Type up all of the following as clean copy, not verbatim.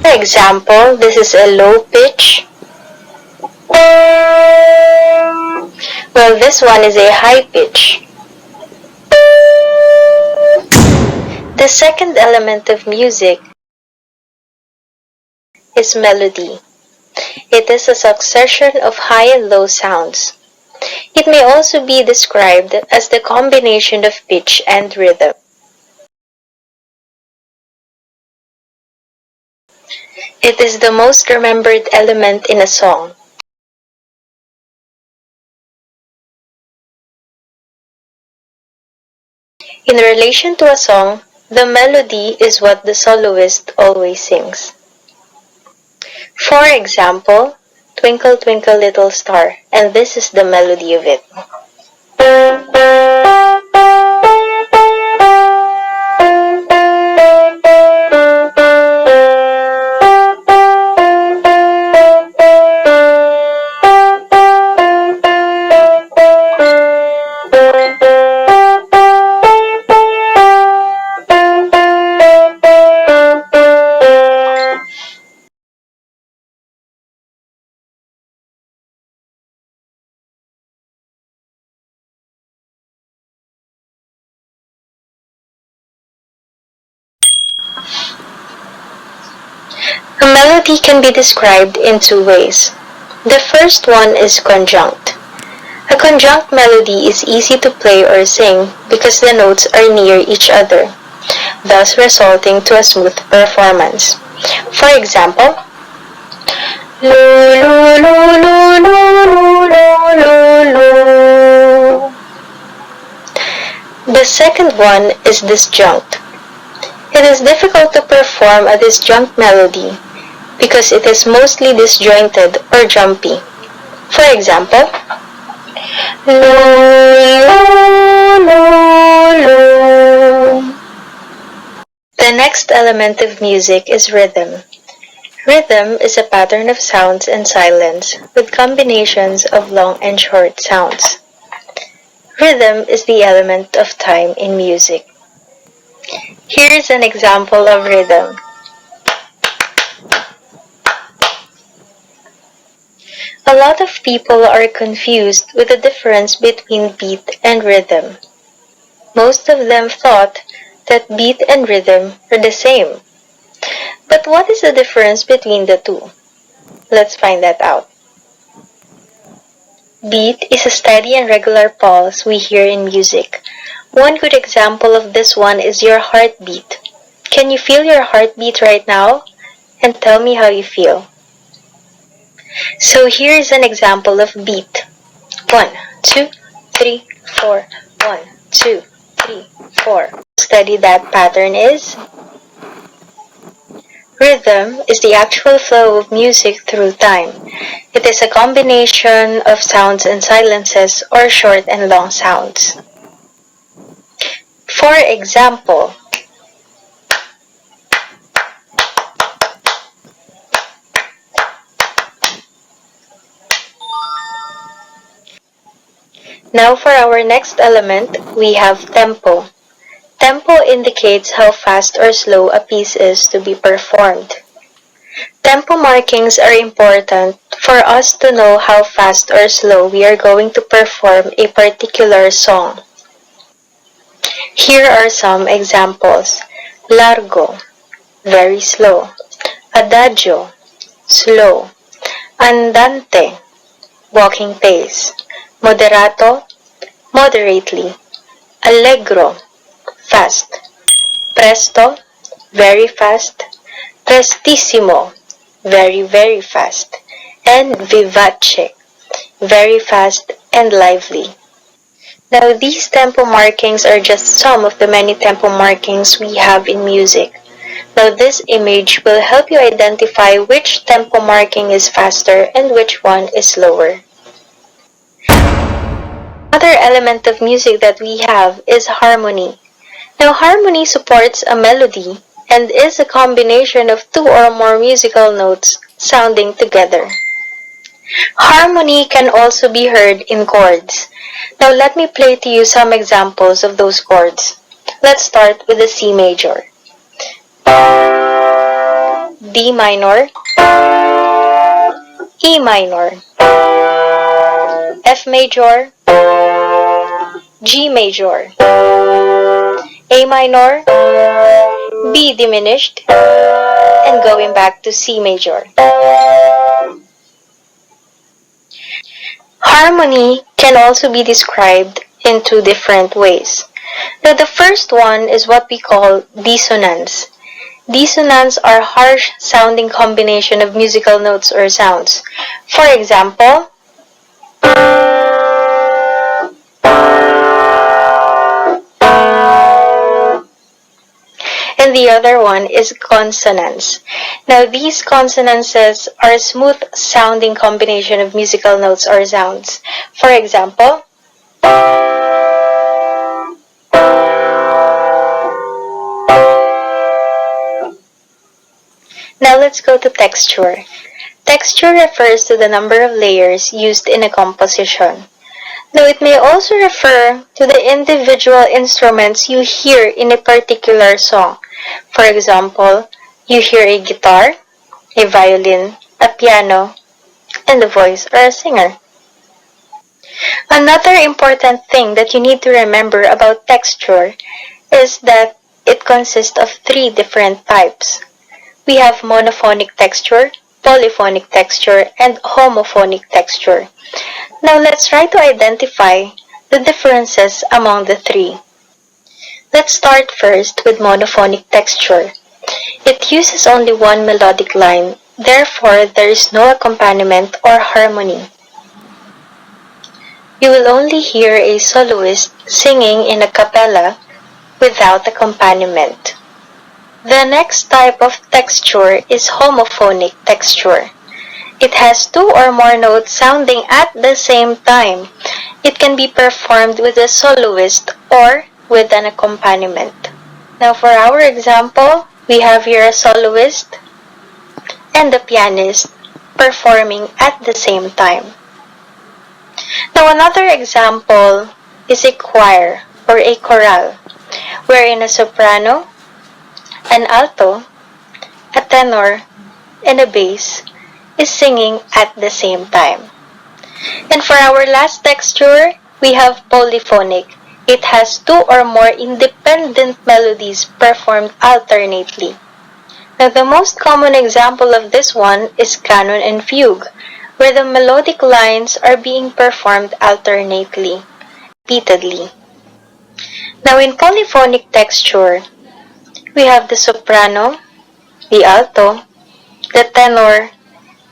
For example, this is a low pitch, while this one is a high pitch. The second element of music is melody. It is a succession of high and low sounds. It may also be described as the combination of pitch and rhythm. It is the most remembered element in a song. In relation to a song, the melody is what the soloist always sings. For example, Twinkle Twinkle Little Star, and this is the melody of it. A melody can be described in two ways. The first one is conjunct. A conjunct melody is easy to play or sing because the notes are near each other, thus resulting to a smooth performance. For example, lo lo lo lo lo lo lo lo. The second one is disjunct. It is difficult to perform a disjunct melody because it is mostly disjointed or jumpy. For example, lo, lo, lo, lo. The next element of music is rhythm. Rhythm is a pattern of sounds and silence with combinations of long and short sounds. Rhythm is the element of time in music. Here is an example of rhythm. A lot of people are confused with the difference between beat and rhythm. Most of them thought that beat and rhythm are the same. But what is the difference between the two? Let's find that out. Beat is a steady and regular pulse we hear in music. One good example of this one is your heartbeat. Can you feel your heartbeat right now? And tell me how you feel. So here is an example of beat. 1, 2, 3, 4. 1, 2, 3, 4. Study that pattern is. Rhythm is the actual flow of music through time. It is a combination of sounds and silences or short and long sounds. For example, now for our next element, we have tempo. Tempo indicates how fast or slow a piece is to be performed. Tempo markings are important for us to know how fast or slow we are going to perform a particular song. Here are some examples. Largo, very slow. Adagio, slow. Andante, walking pace. Moderato, moderately. Allegro, fast. Presto, very fast. Prestissimo, very, very fast. And vivace, very fast and lively. Now these tempo markings are just some of the many tempo markings we have in music. Now this image will help you identify which tempo marking is faster and which one is slower. Another element of music that we have is harmony. Now harmony supports a melody and is a combination of two or more musical notes sounding together. Harmony can also be heard in chords. Now let me play to you some examples of those chords. Let's start with the C major. D, D minor, E minor, F major, G major, A minor, B diminished, and going back to C major. Harmony can also be described in two different ways. Now, the first one is what we call dissonance. Dissonants are harsh sounding combination of musical notes or sounds. For example, and the other one is consonance. Now, these consonances are a smooth sounding combination of musical notes or sounds. For example, now let's go to texture. Texture refers to the number of layers used in a composition. Now, it may also refer to the individual instruments you hear in a particular song. For example, you hear a guitar, a violin, a piano, and a voice or a singer. Another important thing that you need to remember about texture is that it consists of three different types. We have monophonic texture, polyphonic texture, and homophonic texture. Now let's try to identify the differences among the three. Let's start first with monophonic texture. It uses only one melodic line, therefore there is no accompaniment or harmony. You will only hear a soloist singing in a cappella without accompaniment. The next type of texture is homophonic texture. It has two or more notes sounding at the same time. It can be performed with a soloist or with an accompaniment. Now for our example, we have here a soloist and a pianist performing at the same time. Now another example is a choir or a chorale, wherein a soprano, an alto, a tenor, and a bass is singing at the same time. And for our last texture, we have polyphonic. It has two or more independent melodies performed alternately. Now the most common example of this one is canon and fugue, where the melodic lines are being performed alternately, repeatedly. Now in polyphonic texture, we have the soprano, the alto, the tenor,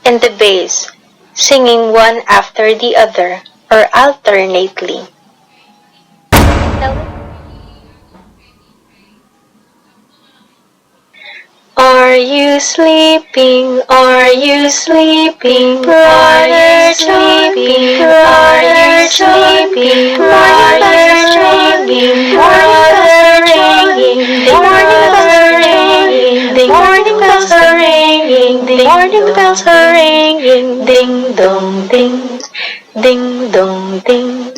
and the bass singing one after the other or alternately. Are you sleeping? Are you sleeping? Are you sleeping? Are you sleeping? Are you sleeping? The morning bells are ringing. The morning bells are ringing. Ding dong ding, ding dong ding.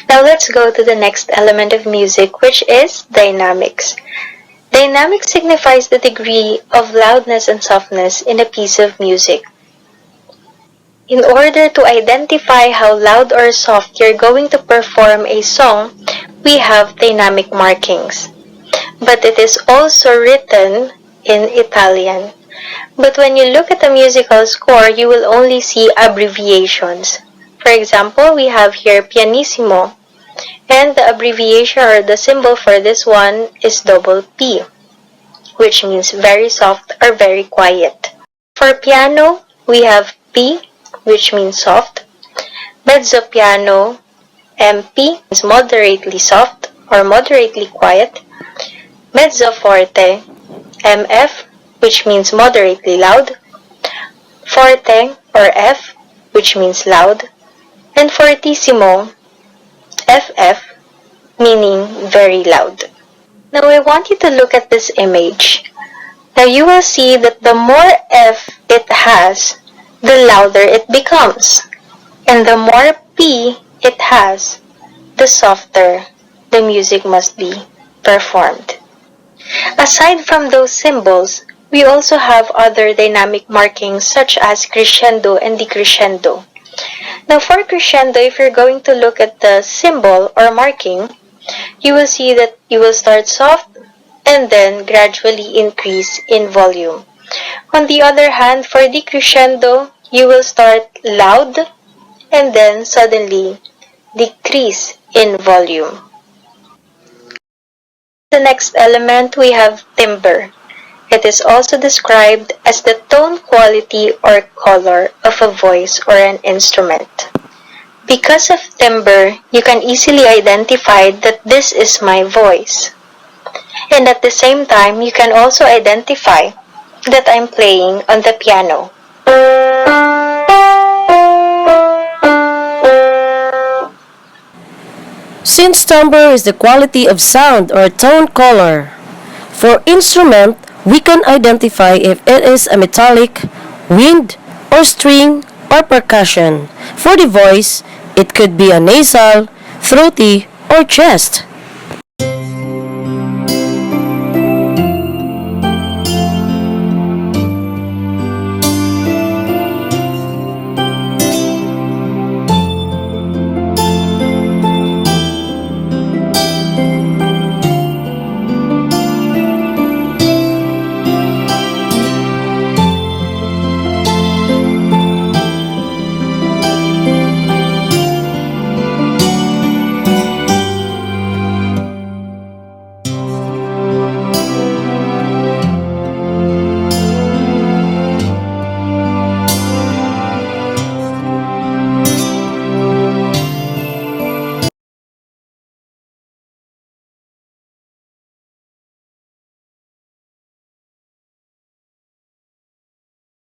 Now let's go to the next element of music, which is dynamics. Dynamics signifies the degree of loudness and softness in a piece of music. In order to identify how loud or soft you're going to perform a song, we have dynamic markings. But it is also written in Italian. But when you look at a musical score, you will only see abbreviations. For example, we have here pianissimo, and the abbreviation or the symbol for this one is double P, which means very soft or very quiet. For piano, we have P, which means soft. Mezzo piano, MP, is moderately soft or moderately quiet. Mezzo forte, MF, which means moderately loud. Forte or F, which means loud. And fortissimo, FF, meaning very loud. Now I want you to look at this image. Now you will see that the more F it has, the louder it becomes. And the more P it has, the softer the music must be performed. Aside from those symbols, We also have other dynamic markings such as crescendo and decrescendo. Now for crescendo, if you're going to look at the symbol or marking, you will see that you will start soft and then gradually increase in volume. On the other hand, for decrescendo, you will start loud and then suddenly decrease in volume. The next element, we have timbre. It is also described as the tone quality or color of a voice or an instrument. Because of timbre, you can easily identify that this is my voice. And at the same time, you can also identify that I'm playing on the piano. Since timbre is the quality of sound or tone color, for instrument, we can identify if it is a metallic, wind, or string, or percussion. For the voice, it could be a nasal, throaty, or chest.